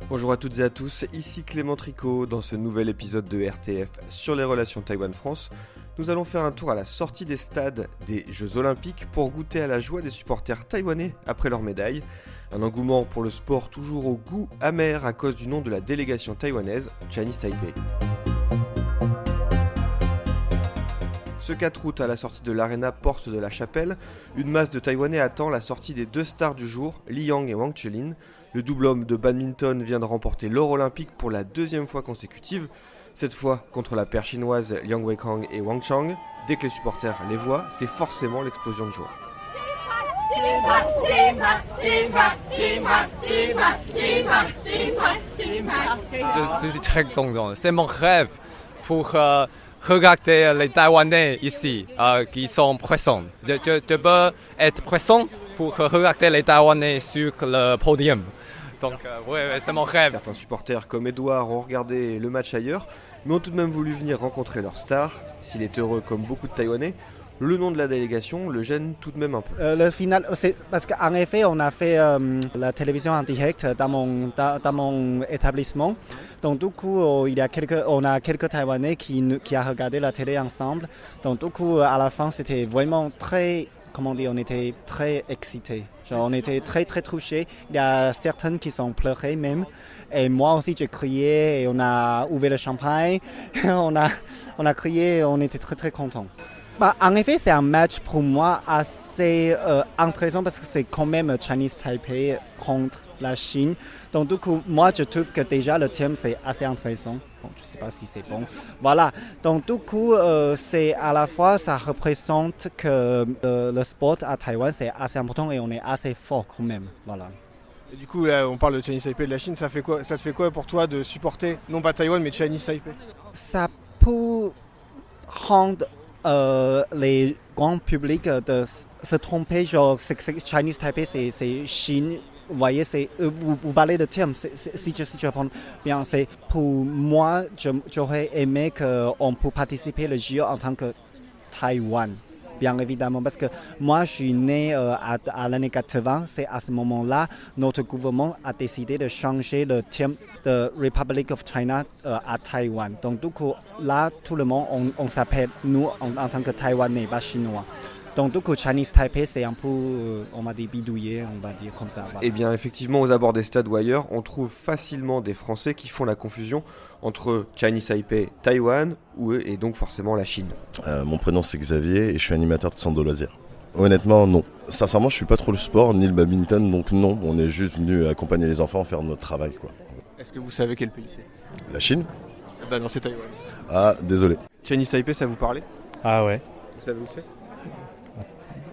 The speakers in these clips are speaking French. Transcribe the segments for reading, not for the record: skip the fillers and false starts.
Bonjour à toutes et à tous, ici Clément Tricot. Dans ce nouvel épisode de RTF sur les relations Taïwan-France, nous allons faire un tour à la sortie des stades des Jeux Olympiques pour goûter à la joie des supporters taïwanais après leur médaille. Un engouement pour le sport toujours au goût amer à cause du nom de la délégation taïwanaise, Chinese Taipei. Ce 4 août, à la sortie de l'aréna Porte de la Chapelle, une masse de Taïwanais attend la sortie des deux stars du jour, Li Yang et Wang Chelin. Le double homme de badminton vient de remporter l'or olympique pour la deuxième fois consécutive, cette fois contre la paire chinoise Liang Weikang et Wang Chang. Dès que les supporters les voient, c'est forcément l'explosion de joie. Je suis très content, c'est mon rêve pour regarder les Taïwanais ici qui sont présents. Je peux être présent pour regarder les Taïwanais sur le podium. Donc ouais, c'est mon rêve. Certains supporters comme Edouard ont regardé le match ailleurs, mais ont tout de même voulu venir rencontrer leur star. S'il est heureux comme beaucoup de Taïwanais, le nom de la délégation le gêne tout de même un peu. Le final, c'est parce qu'en effet, on a fait la télévision en direct dans mon établissement. Donc du coup, on a quelques Taïwanais qui a regardé la télé ensemble. Donc du coup, à la fin, c'était vraiment très... Comment dire, on était très excités. Genre, on était très très touchés. Il y a certaines qui sont pleurées même. Et moi aussi j'ai crié et on a ouvert le champagne. on a crié, on était très très contents. En effet, c'est un match pour moi assez intéressant parce que c'est quand même Chinese Taipei contre la Chine. Donc du coup, moi je trouve que déjà le thème c'est assez intéressant. Bon, je ne sais pas si c'est bon. Voilà. Donc du coup, c'est à la fois ça représente que le sport à Taïwan c'est assez important et on est assez fort quand même. Voilà. Et du coup, là, on parle de Chinese Taipei de la Chine. Ça te fait quoi pour toi de supporter non pas Taïwan mais Chinese Taipei? Ça peut rendre les grands publics de se tromper, genre Chinese Taipei c'est Chine, vous voyez, vous parlez de termes, si je réponds bien, c'est pour moi, j'aurais aimé qu'on puisse participer au jeu en tant que Taïwan, bien évidemment, parce que moi je suis né à l'année 80, c'est à ce moment-là, notre gouvernement a décidé de changer le terme de Republic of China à Taïwan. Donc du coup, là, tout le monde, on s'appelle, nous, en tant que Taïwanais, pas chinois. Donc du coup, Chinese Taipei, c'est un peu, on va dire, bidouillé, on va dire comme ça. Voilà. Eh bien, effectivement, aux abords des stades ou ailleurs, on trouve facilement des Français qui font la confusion entre Chinese Taipei, Taïwan, et donc forcément la Chine. Mon prénom c'est Xavier et je suis animateur de centre de loisirs. Honnêtement, non. Sincèrement, je suis pas trop le sport ni le badminton, donc non. On est juste venu accompagner les enfants, faire notre travail, quoi. Est-ce que vous savez quel pays c'est? La Chine? Bah non, c'est Taïwan. Ah, désolé. Chinese Taipei, ça vous parlait? Ah ouais. Vous savez où c'est?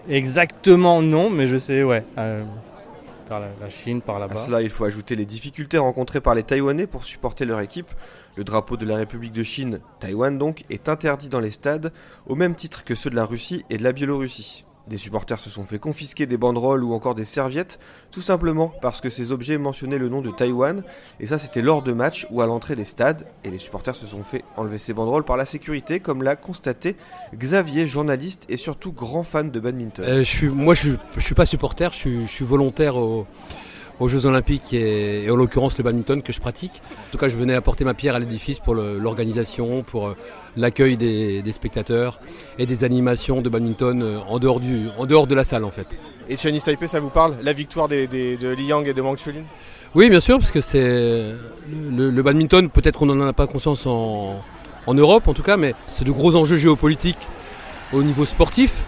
Exactement non, mais je sais, ouais. Par la Chine, par À là-bas. cela, il faut ajouter les difficultés rencontrées par les Taïwanais pour supporter leur équipe. Le drapeau de la République de Chine, Taïwan donc, est interdit dans les stades, au même titre que ceux de la Russie et de la Biélorussie. Des supporters se sont fait confisquer des banderoles ou encore des serviettes, tout simplement parce que ces objets mentionnaient le nom de Taïwan, et ça c'était lors de matchs ou à l'entrée des stades, et les supporters se sont fait enlever ces banderoles par la sécurité, comme l'a constaté Xavier, journaliste et surtout grand fan de badminton. Je suis pas supporter, je suis volontaire aux Jeux Olympiques et en l'occurrence le badminton que je pratique. En tout cas, je venais apporter ma pierre à l'édifice pour l'organisation, pour l'accueil des spectateurs et des animations de badminton en dehors de la salle en fait. Et Chinese Taipei, ça vous parle? La victoire de Li Yang et de Wang Chelin? Oui, bien sûr, parce que c'est le badminton, peut-être qu'on n'en a pas conscience en Europe en tout cas, mais c'est de gros enjeux géopolitiques au niveau sportif.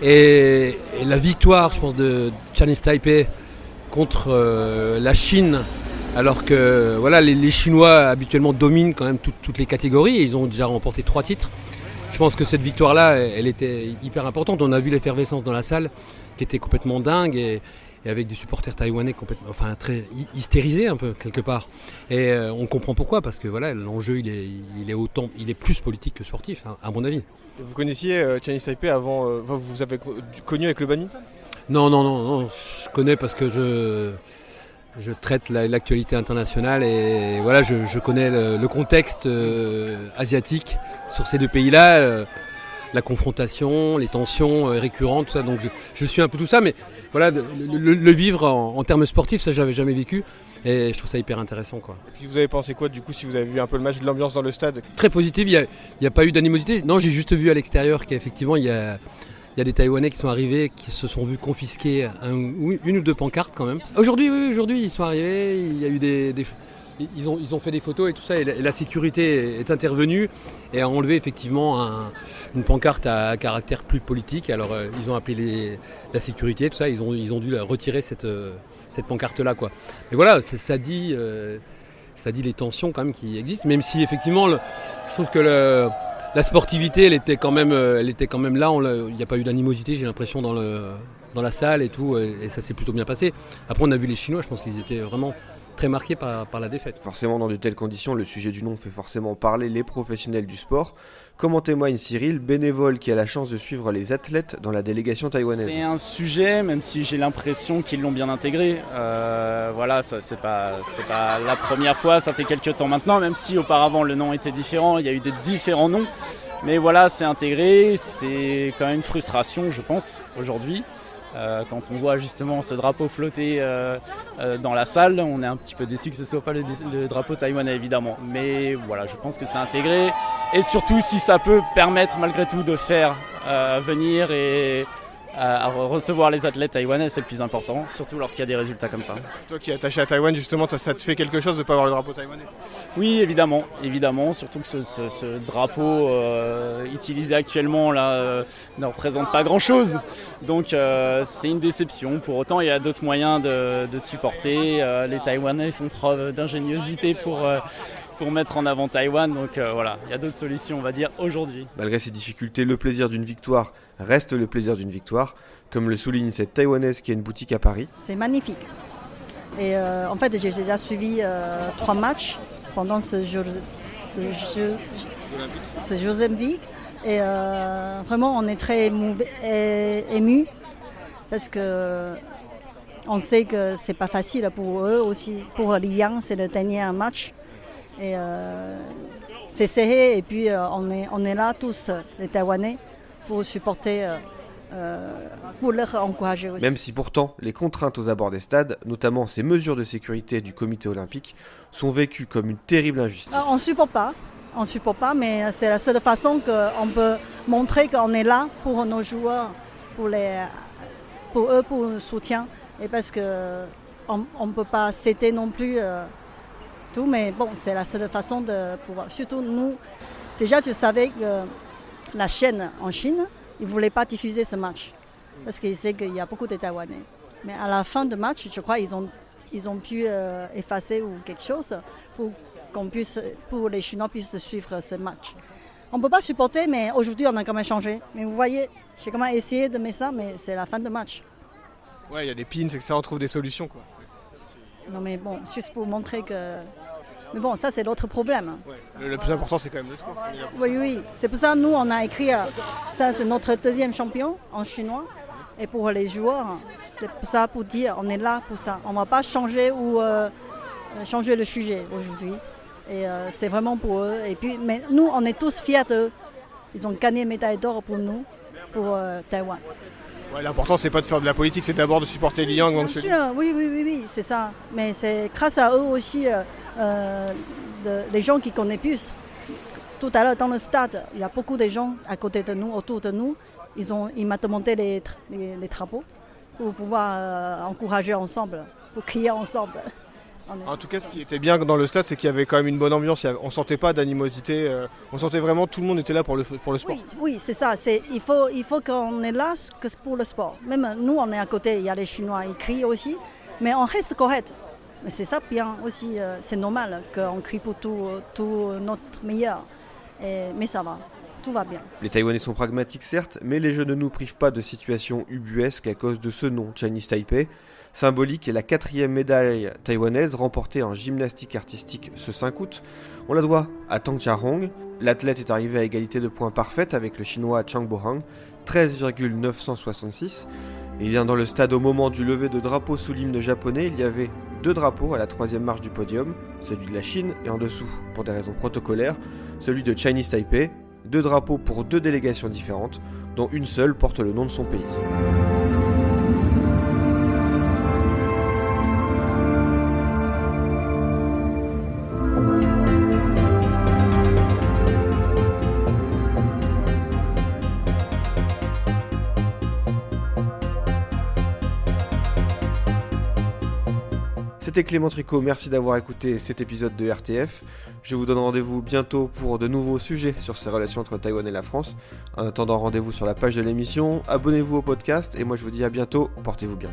Et la victoire, je pense, de Chinese Taipei contre la Chine, alors que voilà, les Chinois habituellement dominent quand même toutes les catégories et ils ont déjà remporté 3 titres. Je pense que cette victoire-là, elle était hyper importante. On a vu l'effervescence dans la salle qui était complètement dingue et avec des supporters taïwanais complètement, enfin très hystérisés un peu quelque part. Et on comprend pourquoi, parce que voilà, l'enjeu il est plus politique que sportif, hein, à mon avis. Vous connaissiez Chinese Taipei avant, vous avez connu avec le badminton? Non, je connais parce que Je traite l'actualité internationale et voilà, je connais le contexte asiatique sur ces deux pays-là, la confrontation, les tensions récurrentes, tout ça. Donc je suis un peu tout ça, mais voilà, le vivre en termes sportifs, ça j'avais jamais vécu et je trouve ça hyper intéressant, quoi. Et puis vous avez pensé quoi du coup si vous avez vu un peu le match, de l'ambiance dans le stade? Très positif, il n'y a pas eu d'animosité. Non, j'ai juste vu à l'extérieur qu'effectivement il y a des Taïwanais qui sont arrivés, qui se sont vus confisquer une ou deux pancartes quand même. Aujourd'hui, ils sont arrivés, il y a eu ils ont fait des photos et tout ça, et la sécurité est intervenue et a enlevé effectivement une pancarte à caractère plus politique. Alors ils ont appelé la sécurité, tout ça, ils ont dû retirer cette pancarte-là, quoi. Mais voilà, ça dit les tensions quand même qui existent, même si effectivement, je trouve que la sportivité, elle était quand même là. Il n'y a pas eu d'animosité, j'ai l'impression, dans la salle et tout, et ça s'est plutôt bien passé. Après, on a vu les Chinois, je pense qu'ils étaient vraiment très marqués par la défaite. Forcément, dans de telles conditions, le sujet du nom fait forcément parler les professionnels du sport, comme en témoigne Cyril, bénévole qui a la chance de suivre les athlètes dans la délégation taïwanaise. C'est un sujet, même si j'ai l'impression qu'ils l'ont bien intégré. Voilà, c'est pas la première fois, ça fait quelques temps maintenant, même si auparavant le nom était différent, il y a eu des différents noms. Mais voilà, c'est intégré, c'est quand même une frustration, je pense, aujourd'hui. Quand on voit justement ce drapeau flotter dans la salle, on est un petit peu déçu que ce ne soit pas le drapeau taïwanais, évidemment. Mais voilà, je pense que c'est intégré. Et surtout, si ça peut permettre malgré tout de faire venir et recevoir les athlètes taïwanais, c'est le plus important, surtout lorsqu'il y a des résultats comme ça. Toi qui es attaché à Taïwan, justement, ça te fait quelque chose de ne pas avoir le drapeau taïwanais? Oui, évidemment, surtout que ce drapeau utilisé actuellement là ne représente pas grand-chose. Donc c'est une déception. Pour autant, il y a d'autres moyens de supporter. Les Taïwanais font preuve d'ingéniosité pour mettre en avant Taïwan. Donc voilà, il y a d'autres solutions, on va dire, aujourd'hui. Malgré ces difficultés, le plaisir d'une victoire reste le plaisir d'une victoire, comme le souligne cette Taïwanaise qui a une boutique à Paris. C'est magnifique. Et en fait, j'ai déjà suivi 3 matchs pendant ce Jeux olympiques. Et vraiment, on est très émus parce que on sait que c'est pas facile pour eux aussi. Pour Liang, c'est le dernier match. Et c'est serré. Et puis, on est là tous, les Taïwanais, pour supporter, pour leur encourager aussi. Même si pourtant, les contraintes aux abords des stades, notamment ces mesures de sécurité du comité olympique, sont vécues comme une terrible injustice. On ne supporte pas, mais c'est la seule façon qu'on peut montrer qu'on est là pour nos joueurs, pour eux, pour le soutien. Et parce qu'on ne peut pas céder non plus tout, mais bon, c'est la seule façon de pouvoir. Surtout nous, déjà je savais que la chaîne en Chine, ils ne voulaient pas diffuser ce match parce qu'ils savaient qu'il y a beaucoup de Taïwanais. Mais à la fin du match, je crois qu'ils ont pu effacer ou quelque chose pour les Chinois puissent suivre ce match. On ne peut pas supporter, mais aujourd'hui on a quand même changé. Mais vous voyez, j'ai quand même essayé de mettre ça, mais c'est la fin du match. Ouais, il y a des pins, c'est que ça, on trouve des solutions, quoi. Non mais bon, juste pour montrer que... Mais bon, ça c'est l'autre problème. Ouais. Le plus important, c'est quand même le sport. Oui. C'est pour ça que nous, on a écrit, ça c'est notre deuxième champion en chinois. Et pour les joueurs, c'est pour ça, pour dire, on est là pour ça. On ne va pas changer ou changer le sujet aujourd'hui. Et c'est vraiment pour eux. Et puis, mais nous, on est tous fiers d'eux. Ils ont gagné médaille d'or pour nous, pour Taïwan. Ouais, l'important, c'est pas de faire de la politique, c'est d'abord de supporter Liang. Bien sûr, oui, c'est ça. Mais c'est grâce à eux aussi, les gens qui connaissent plus. Tout à l'heure, dans le stade, il y a beaucoup de gens à côté de nous, autour de nous. Ils m'ont demandé les drapeaux pour pouvoir encourager ensemble, pour crier ensemble. En tout cas, ce qui était bien dans le stade, c'est qu'il y avait quand même une bonne ambiance. On ne sentait pas d'animosité. On sentait vraiment tout le monde était là pour le sport. Oui, c'est ça. Il faut qu'on est là pour le sport. Même nous, on est à côté. Il y a les Chinois, ils crient aussi. Mais on reste correct. Mais c'est ça bien aussi. C'est normal qu'on crie pour tout notre meilleur. Mais ça va. Tout va bien. Les Taïwanais sont pragmatiques certes, mais les Jeux ne nous privent pas de situations ubuesques à cause de ce nom, Chinese Taipei. Symbolique est la 4e médaille taïwanaise remportée en gymnastique artistique ce 5 août. On la doit à Tang Chia-hong. L'athlète est arrivé à égalité de points parfaite avec le chinois Chang Bo-hang, 13,966. Et bien dans le stade au moment du lever de drapeau sous l'hymne japonais, il y avait 2 drapeaux à la 3e marche du podium, celui de la Chine et en dessous, pour des raisons protocolaires, celui de Chinese Taipei, 2 drapeaux pour 2 délégations différentes, dont une seule porte le nom de son pays. C'était Clément Tricot, merci d'avoir écouté cet épisode de RTF. Je vous donne rendez-vous bientôt pour de nouveaux sujets sur ces relations entre Taïwan et la France. En attendant, rendez-vous sur la page de l'émission, abonnez-vous au podcast et moi je vous dis à bientôt, portez-vous bien.